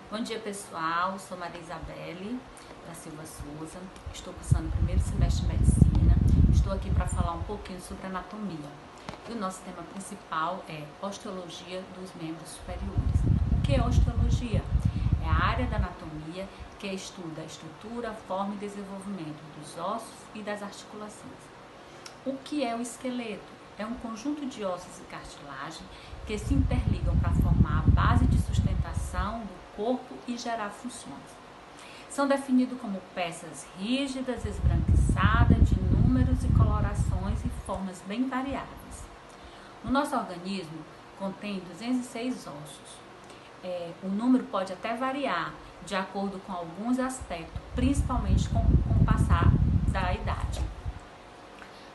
Bom dia, pessoal. Sou Maria Isabelle da Silva Souza. Estou cursando o primeiro semestre de medicina. Estou aqui para falar um pouquinho sobre anatomia. E o nosso tema principal é osteologia dos membros superiores. O que é osteologia? É a área da anatomia que estuda a estrutura, forma e desenvolvimento dos ossos e das articulações. O que é o esqueleto? É um conjunto de ossos e cartilagem que se interligam para formar a base de sustentação do corpo e gerar funções. São definidos como peças rígidas, esbranquiçadas, de números e colorações e formas bem variáveis. No nosso organismo contém 206 ossos. O número pode até variar de acordo com alguns aspectos, principalmente com o passar da idade.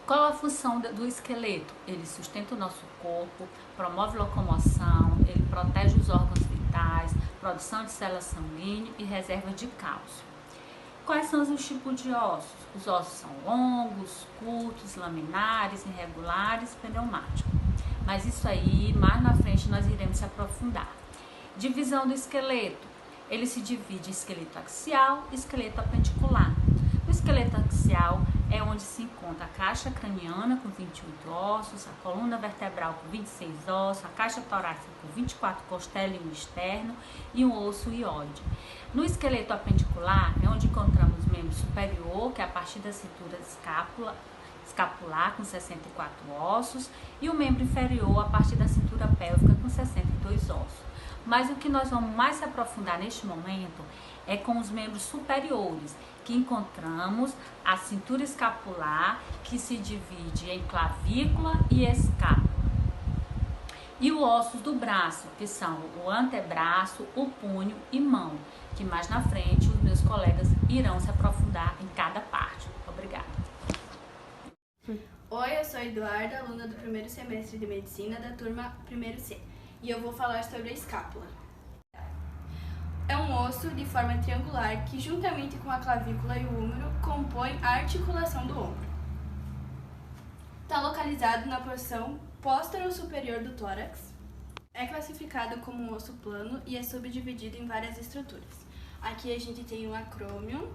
Qual a função do esqueleto? Ele sustenta o nosso corpo, promove locomoção, ele protege os órgãos vitais, produção de células sanguíneas e reserva de cálcio. Quais são os tipos de ossos? Os ossos são longos, curtos, laminares, irregulares, pneumáticos. Mas isso aí, mais na frente, nós iremos se aprofundar. Divisão do esqueleto. Ele se divide em esqueleto axial e esqueleto apendicular. O esqueleto axial é onde se encontra a caixa craniana com 28 ossos, a coluna vertebral com 26 ossos, a caixa torácica com 24 costelas e um externo e um osso hioide. No esqueleto apendicular é onde encontramos o membro superior, que é a partir da cintura escapular com 64 ossos, e o membro inferior a partir da cintura pélvica com 62 ossos. Mas o que nós vamos mais se aprofundar neste momento é com os membros superiores, que encontramos a cintura escapular, que se divide em clavícula e escápula. E os ossos do braço, que são o antebraço, o punho e mão, que mais na frente os meus colegas irão se aprofundar em cada parte. Obrigada. Oi, eu sou Eduarda, aluna do primeiro semestre de Medicina da turma 1º C, e eu vou falar sobre a escápula. É um osso de forma triangular que, juntamente com a clavícula e o húmero, compõe a articulação do ombro. Está localizado na porção póstero-superior do tórax. É classificado como um osso plano e é subdividido em várias estruturas. Aqui a gente tem o acrômio,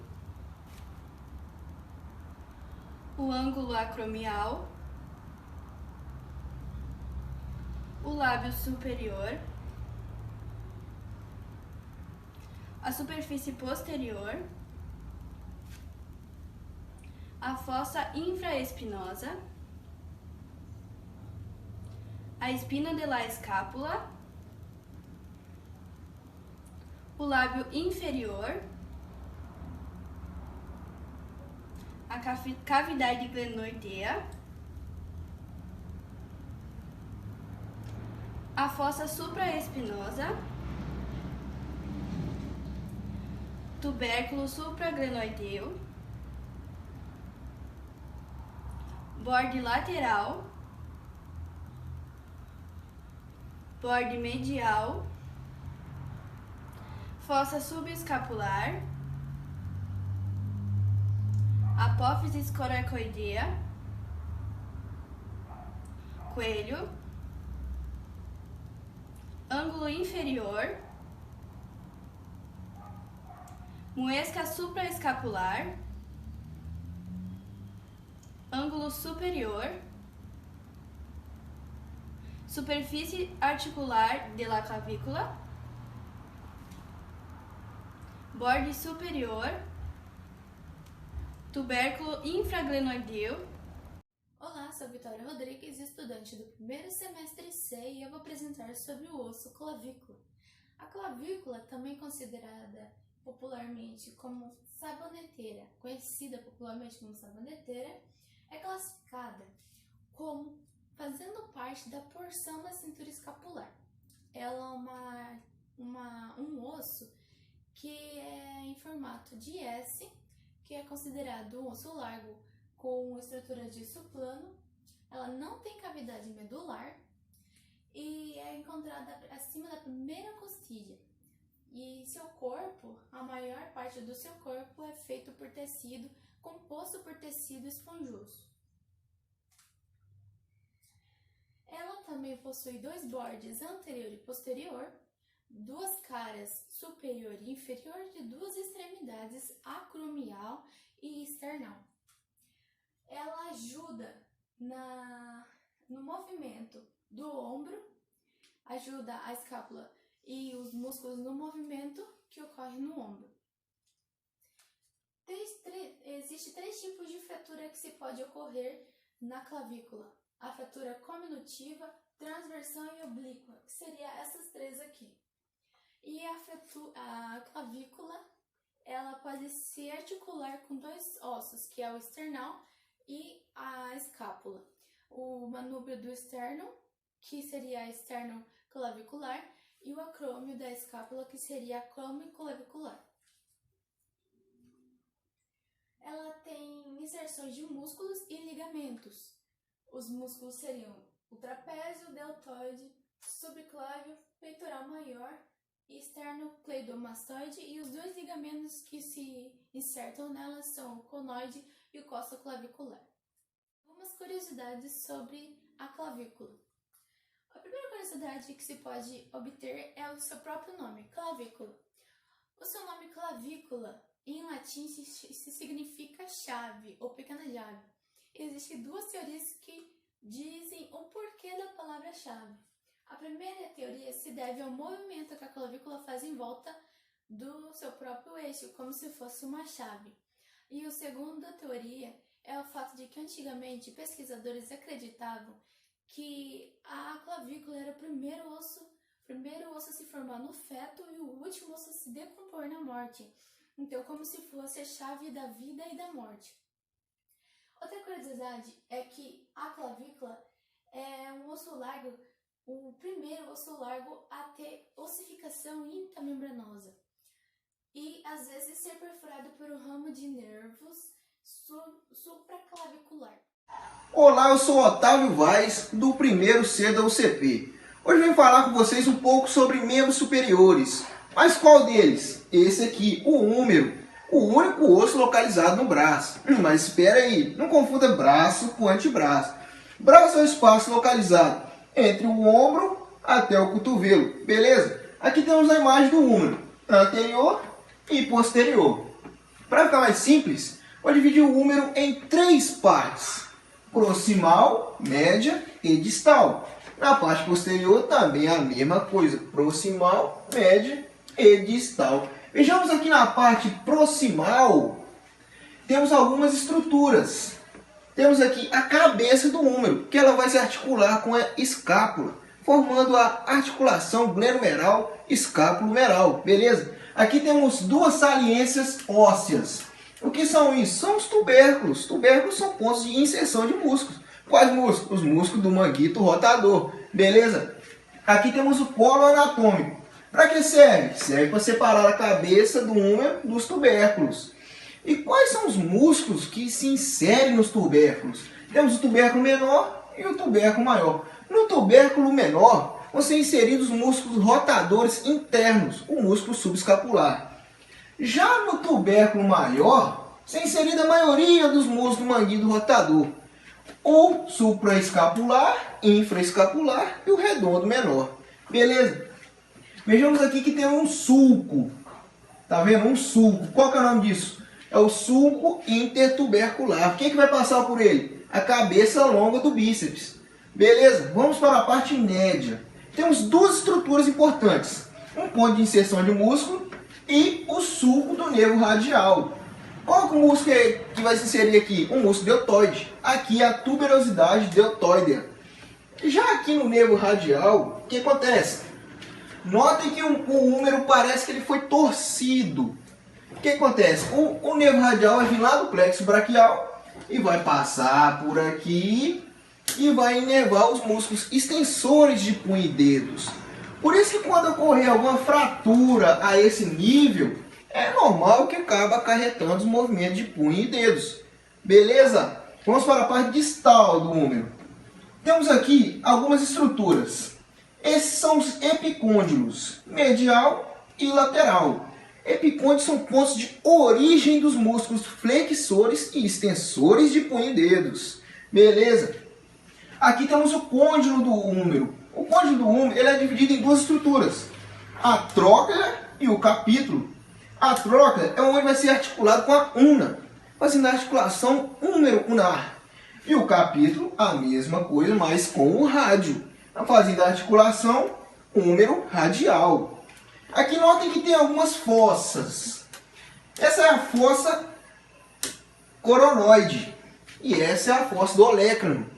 o ângulo acromial, o lábio superior, a superfície posterior, a fossa infraespinosa, a espina de la escápula, o lábio inferior, a cavidade glenoidea, a fossa supraespinosa, tubérculo supraglenoideu, borde lateral, borde medial, fossa subescapular, apófise coracoidea, coelho, ângulo inferior, muesca supraescapular, ângulo superior, superfície articular de la clavícula, borde superior, tubérculo infraglenoideu. Olá, sou Vitória Rodrigues, estudante do primeiro semestre C, e eu vou apresentar sobre o osso clavícula. A clavícula, também considerada popularmente como saboneteira, conhecida popularmente como saboneteira, é classificada como fazendo parte da porção da cintura escapular. Ela é um osso que é em formato de S, que é considerado um osso largo com estrutura de osso plano. Ela não tem cavidade medular e é encontrada acima da primeira costilha. E seu corpo, a maior parte do seu corpo é feito por tecido, composto por tecido esponjoso. Ela também possui dois bordes anterior e posterior, duas caras superior e inferior de duas extremidades, acromial e esternal. Ela ajuda no movimento do ombro, ajuda a escápula e os músculos no movimento que ocorre no ombro. Existem 3 tipos de fratura que se pode ocorrer na clavícula. A fratura cominutiva, transversal e oblíqua, que seria essas 3 aqui. E a clavícula, ela pode se articular com 2 ossos, que é o esternal e a escápula. O manúbrio do externo, que seria externo clavicular, e o acrômio da escápula, que seria acrômio clavicular. Ela tem inserções de músculos e ligamentos. Os músculos seriam o trapézio, deltoide, subclávio, peitoral maior, externo cleidomastoide, e os 2 ligamentos que se insertam nela são o conoide e o costoclavicular. Algumas curiosidades sobre a clavícula. A primeira curiosidade que se pode obter é o seu próprio nome, clavícula. O seu nome clavícula, em latim, se significa chave ou pequena chave. Existem 2 teorias que dizem o porquê da palavra-chave. A primeira teoria se deve ao movimento que a clavícula faz em volta do seu próprio eixo, como se fosse uma chave. E a segunda teoria é o fato de que antigamente pesquisadores acreditavam que a clavícula era o primeiro osso a se formar no feto e o último osso a se decompor na morte. Então, como se fosse a chave da vida e da morte. Outra curiosidade é que a clavícula é um osso largo, o primeiro osso largo a ter ossificação intamembranosa e às vezes ser perfurado por um ramo de nervos supraclavicular. Olá, eu sou Otávio Vaz, do primeiro C da UCP. Hoje venho falar com vocês um pouco sobre membros superiores. Mas qual deles? Esse aqui, o húmero, o único osso localizado no braço. Mas espera aí, não confunda braço com antebraço. Braço é o espaço localizado entre o ombro até o cotovelo, beleza? Aqui temos a imagem do húmero, anterior e posterior. Para ficar mais simples, vou dividir o húmero em 3 partes: proximal, média e distal. Na parte posterior também a mesma coisa, proximal, média e distal. Vejamos aqui na parte proximal, temos algumas estruturas. Temos aqui a cabeça do húmero, que ela vai se articular com a escápula, formando a articulação glenomeral escápulo-meral, beleza? Aqui temos 2 saliências ósseas. O que são isso? São os tubérculos. Tubérculos são pontos de inserção de músculos. Quais músculos? Os músculos do manguito rotador, beleza? Aqui temos o polo anatômico. Para que serve? Serve para separar a cabeça do húmero dos tubérculos. E quais são os músculos que se inserem nos tubérculos? Temos o tubérculo menor e o tubérculo maior. No tubérculo menor, vão ser inseridos os músculos rotadores internos, o músculo subescapular. Já no tubérculo maior, se inserida a maioria dos músculos do manguito rotador, o supraescapular, infraescapular e o redondo menor. Beleza? Vejamos aqui que tem um sulco. Tá vendo? Um sulco. Qual que é o nome disso? É o sulco intertubercular. O que vai passar por ele? A cabeça longa do bíceps. Beleza? Vamos para a parte média. Temos 2 estruturas importantes: um ponto de inserção de músculo e o sulco do nervo radial. Qual que o músculo que vai se inserir aqui? O músculo deltoide. Aqui é a tuberosidade deltoidea. Já aqui no nervo radial, o que acontece? Notem que o húmero parece que ele foi torcido. O que acontece? O nervo radial vai vir lá do plexo braquial e vai passar por aqui e vai inervar os músculos extensores de punho e dedos. Por isso que quando ocorrer alguma fratura a esse nível, é normal que acaba acarretando os movimentos de punho e dedos. Beleza? Vamos para a parte distal do húmero. Temos aqui algumas estruturas. Esses são os epicôndilos, medial e lateral. Epicôndilos são pontos de origem dos músculos flexores e extensores de punho e dedos. Beleza? Aqui temos o côndilo do húmero. O côndilo do húmero ele é dividido em 2 estruturas. a tróclea e o capítulo. A tróclea é onde vai ser articulado com a una, fazendo a articulação húmero-unar. E o capítulo, a mesma coisa, mas com o rádio, fazendo a articulação húmero-radial. Aqui notem que tem algumas fossas. Essa é a fossa coronoide e essa é a fossa do olecrano.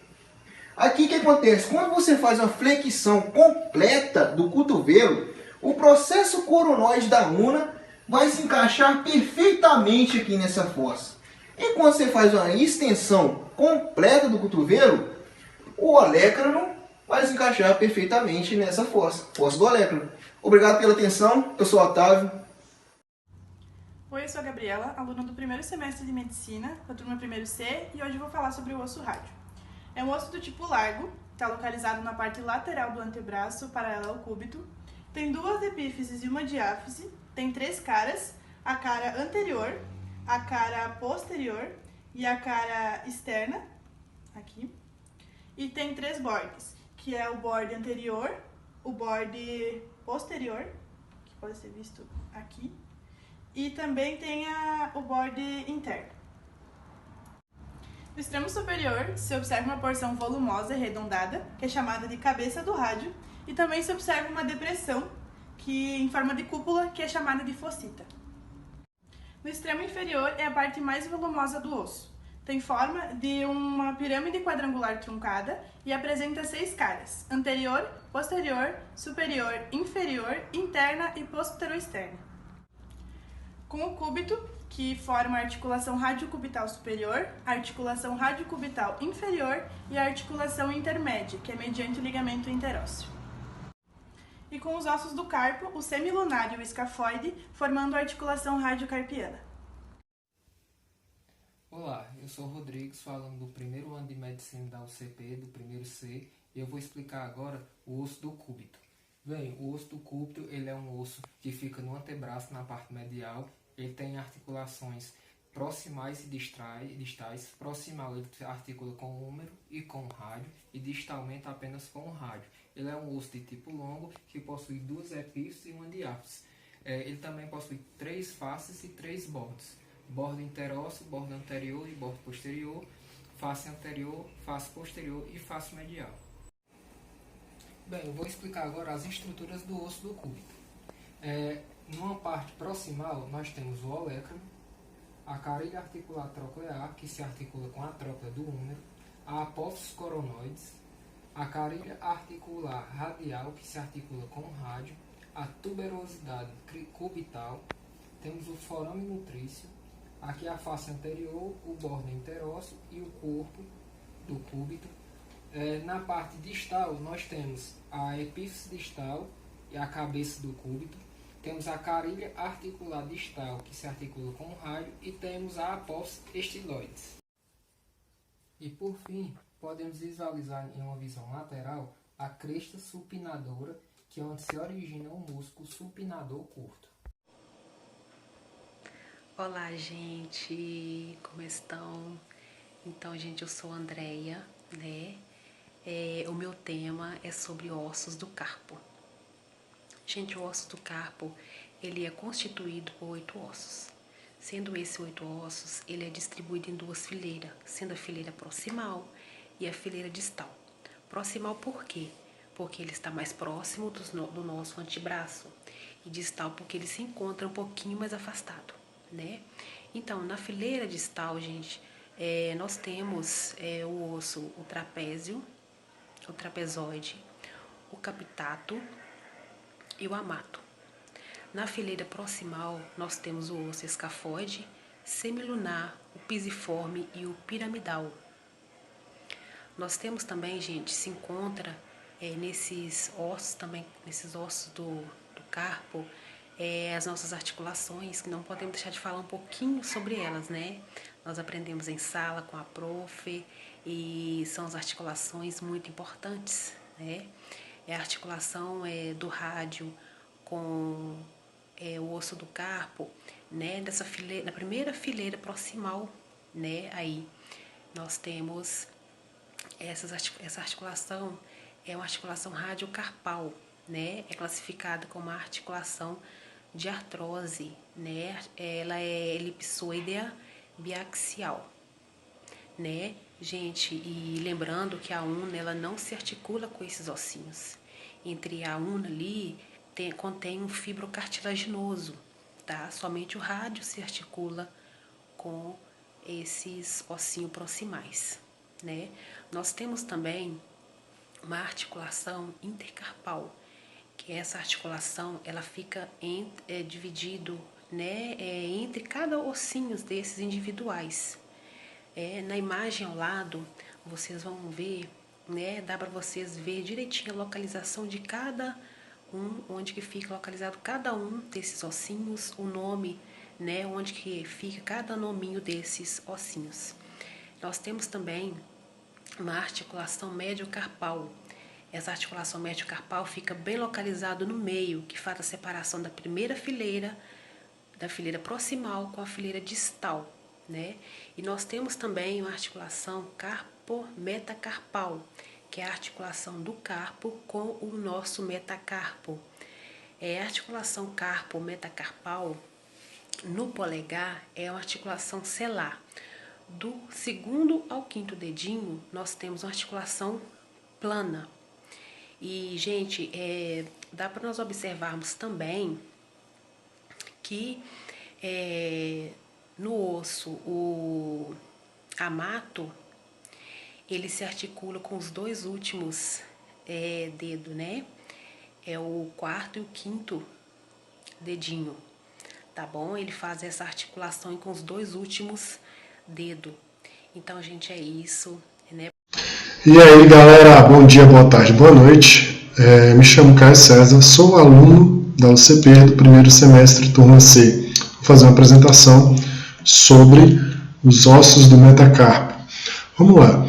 Aqui o que acontece? Quando você faz uma flexão completa do cotovelo, o processo coronoide da una vai se encaixar perfeitamente aqui nessa fossa. E quando você faz uma extensão completa do cotovelo, o olecrano vai se encaixar perfeitamente nessa fossa, fossa do olecrano. Obrigado pela atenção, eu sou Otávio. Oi, eu sou a Gabriela, aluna do primeiro semestre de Medicina, da turma 1º-C, e hoje eu vou falar sobre o osso rádio. É um osso do tipo largo, está localizado na parte lateral do antebraço, paralela ao cúbito, tem 2 epífises e uma diáfise, tem 3 caras, a cara anterior, a cara posterior e a cara externa, aqui, e tem 3 bordes, que é o borde anterior, o borde posterior, que pode ser visto aqui, e também tem o borde interno. No extremo superior se observa uma porção volumosa e arredondada, que é chamada de cabeça do rádio, e também se observa uma depressão em forma de cúpula, que é chamada de fossita. No extremo inferior é a parte mais volumosa do osso. Tem forma de uma pirâmide quadrangular truncada e apresenta 6 caras: anterior, posterior, superior, inferior, interna e posteroexterna. Com o cúbito, que forma a articulação radiocubital superior, a articulação radiocubital inferior e a articulação intermédia, que é mediante o ligamento interósseo. E com os ossos do carpo, o semilunar e o escafoide, formando a articulação radiocarpiana. Olá, eu sou o Rodrigues, falando do primeiro ano de Medicina da UCP, do 1º-C, e eu vou explicar agora o osso do cúbito. Bem, o osso do cúbito ele é um osso que fica no antebraço, na parte medial. Ele tem articulações proximais e distais. Proximal ele articula com o húmero e com o rádio, e distalmente apenas com o rádio. Ele é um osso de tipo longo que possui 2 epífises e uma diáfise. Ele também possui 3 faces e 3 bordes: bordo interósseo, bordo anterior e bordo posterior, face anterior, face posterior e face medial. Bem, eu vou explicar agora as estruturas do osso do cúbito. Numa parte proximal, nós temos o olecrano, a carilha articular troclear, que se articula com a tróclea do húmero, a apófise coronoides, a carilha articular radial, que se articula com o rádio, a tuberosidade cubital, temos o forame nutrício, aqui a face anterior, o bordo interósseo e o corpo do cúbito. Na parte distal, nós temos a epífise distal e a cabeça do cúbito. Temos a carilha articular distal, que se articula com o rádio, e temos a apófise estiloides. E por fim, podemos visualizar em uma visão lateral a cresta supinadora, que é onde se origina o músculo supinador curto. Olá, gente, como estão? Então, gente, eu sou a Andreia, né? O meu tema é sobre ossos do carpo. Gente, o osso do carpo, ele é constituído por 8 ossos. Sendo esses 8 ossos, ele é distribuído em 2 fileiras, sendo a fileira proximal e a fileira distal. Proximal por quê? Porque ele está mais próximo do nosso antebraço, e distal porque ele se encontra um pouquinho mais afastado, né? Então, na fileira distal, gente, nós temos o osso, o trapézio, o trapezoide, o capitato e o amato. Na fileira proximal, nós temos o osso escafoide, semilunar, o pisiforme e o piramidal. Nós temos também, gente, se encontra nesses ossos do carpo, as nossas articulações, que não podemos deixar de falar um pouquinho sobre elas, né? Nós aprendemos em sala com a prof, e são as articulações muito importantes, né? É a articulação do rádio com o osso do carpo, né? Dessa fileira, na primeira fileira proximal, né? Aí nós temos essa articulação, é uma articulação radiocarpal, né? É classificada como uma articulação de artrose, né? Ela é elipsoidea biaxial, né? Gente, e lembrando que a una, ela não se articula com esses ossinhos. Entre a una ali, contém um fibro cartilaginoso, tá? Somente o rádio se articula com esses ossinhos proximais, né? Nós temos também uma articulação intercarpal, que essa articulação, ela fica dividido, né, entre cada ossinho desses individuais. Na imagem ao lado, vocês vão ver, né, dá para vocês ver direitinho a localização de cada um, onde que fica localizado cada um desses ossinhos, o nome, né, onde que fica cada nominho desses ossinhos. Nós temos também uma articulação médio-carpal. Essa articulação médio-carpal fica bem localizado no meio, que faz a separação da primeira fileira, da fileira proximal com a fileira distal, né? E nós temos também uma articulação carpo-metacarpal, que é a articulação do carpo com o nosso metacarpo. A articulação carpo-metacarpal no polegar é uma articulação celar. Do segundo ao quinto dedinho, nós temos uma articulação plana. E, gente, dá para nós observarmos também que no osso, o amato, ele se articula com os dois últimos dedos, né? É o quarto e o quinto dedinho, tá bom? Ele faz essa articulação com os dois últimos dedos. Então, gente, é isso, né? E aí, galera, bom dia, boa tarde, boa noite. Me chamo Caio César, sou aluno da UCP do primeiro semestre, turma C. Vou fazer uma apresentação sobre os ossos do metacarpo. Vamos lá.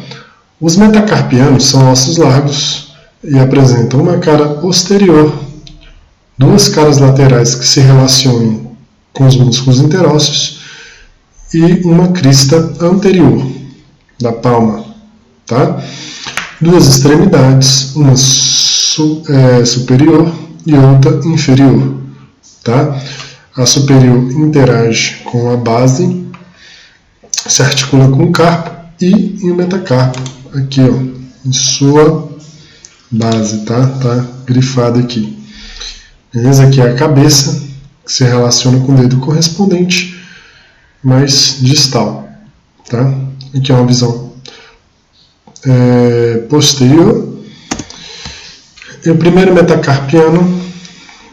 Os metacarpianos são ossos largos e apresentam uma cara posterior, duas caras laterais que se relacionam com os músculos interósseos e uma crista anterior da palma, tá? Duas extremidades, uma superior e outra inferior, tá? A superior interage com a base, se articula com o carpo e o metacarpo, aqui, ó, em sua base, tá? Tá grifado aqui. Beleza? Aqui é a cabeça, que se relaciona com o dedo correspondente, mais distal, tá? Aqui é uma visão posterior. E o primeiro metacarpiano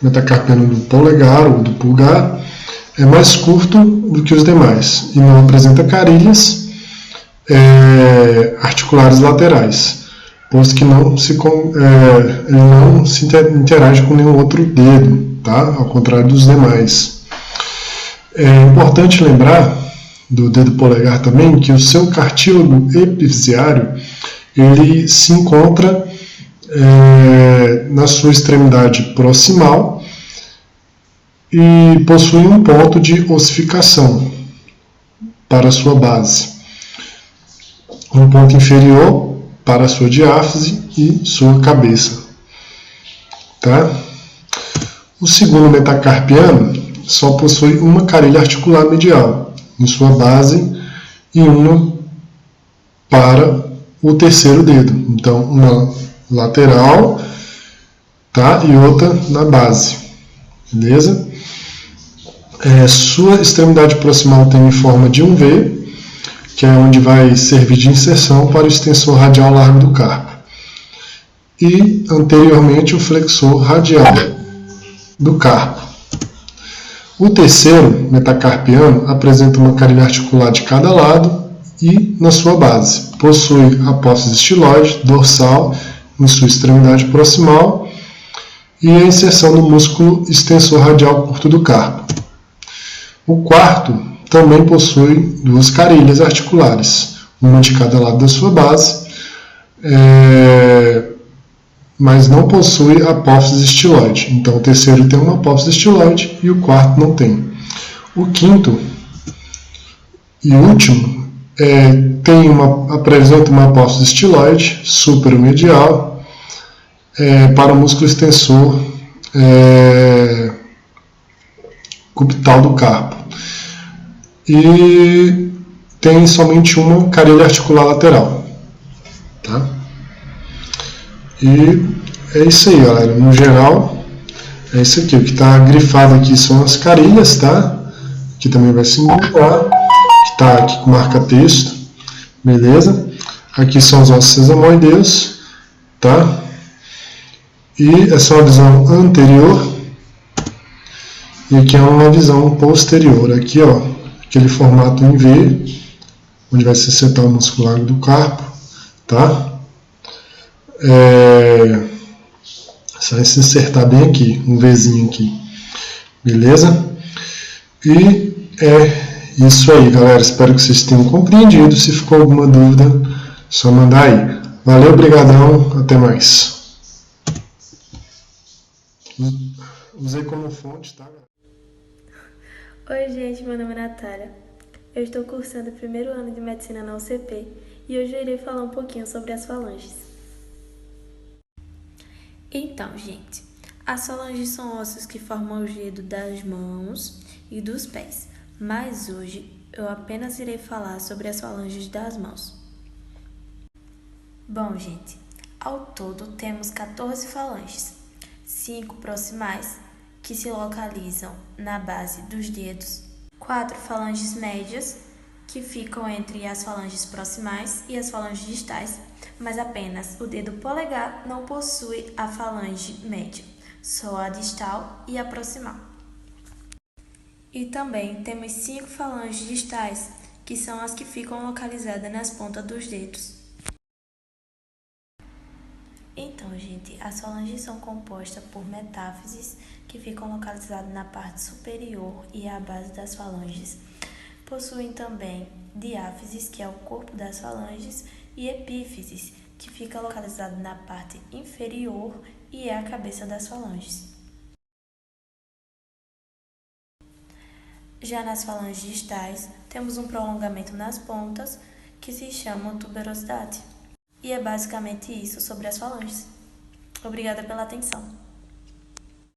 do polegar ou do pulgar, é mais curto do que os demais e não apresenta carilhas articulares laterais, posto que ele não se interage com nenhum outro dedo, tá? Ao contrário dos demais. É importante lembrar do dedo polegar também que o seu cartílago epifisiário ele se encontra na sua extremidade proximal e possui um ponto de ossificação para a sua base, um ponto inferior para a sua diáfise e sua cabeça, tá? O segundo metacarpiano só possui uma carilha articular medial em sua base e uma para o terceiro dedo, então uma lateral, tá? E outra na base, beleza? Sua extremidade proximal tem forma de um V, que é onde vai servir de inserção para o extensor radial largo do carpo, e anteriormente o flexor radial do carpo. O terceiro metacarpiano apresenta uma carilha articular de cada lado e na sua base. Possui apófise estiloide dorsal em sua extremidade proximal e a inserção do músculo extensor radial curto do carpo. O quarto também possui duas carilhas articulares, uma de cada lado da sua base, mas não possui apófise estiloide. Então o terceiro tem uma apófise estiloide e o quarto não tem. O quinto e último apresenta uma apófise estiloide superomedial, para o músculo extensor cubital do carpo. E tem somente uma carilha articular lateral. Tá? E é isso aí, galera. No geral, é isso aqui. O que está grifado aqui são as carilhas, tá? Aqui também vai se encontrar. Que está aqui com marca-texto. Beleza? Aqui são os ossos sesamoideus, tá? E essa é uma visão anterior. E aqui é uma visão posterior. Aqui, ó, aquele formato em V, onde vai se setar o muscular do carpo, tá? Só vai se insertar bem aqui, um Vzinho aqui, beleza? E é isso aí, galera. Espero que vocês tenham compreendido. Se ficou alguma dúvida, só mandar aí. Valeu, brigadão, até mais. Usei como fonte, tá, galera? Oi, gente, meu nome é Natália. Eu estou cursando o primeiro ano de medicina na UCP e hoje eu irei falar um pouquinho sobre as falanges. Então, gente, as falanges são ossos que formam o dedo das mãos e dos pés, mas hoje eu apenas irei falar sobre as falanges das mãos. Bom, gente, ao todo temos 14 falanges, 5 proximais, que se localizam na base dos dedos, 4 falanges médias, que ficam entre as falanges proximais e as falanges distais, mas apenas o dedo polegar não possui a falange média, só a distal e a proximal. E também temos 5 falanges distais, que são as que ficam localizadas nas pontas dos dedos. Então, gente, as falanges são compostas por metáfises, que ficam localizadas na parte superior e à base das falanges. Possuem também diáfises, que é o corpo das falanges, e epífises, que fica localizado na parte inferior e é a cabeça das falanges. Já nas falanges distais, temos um prolongamento nas pontas, que se chama tuberosidade. E é basicamente isso sobre as falanges. Obrigada pela atenção.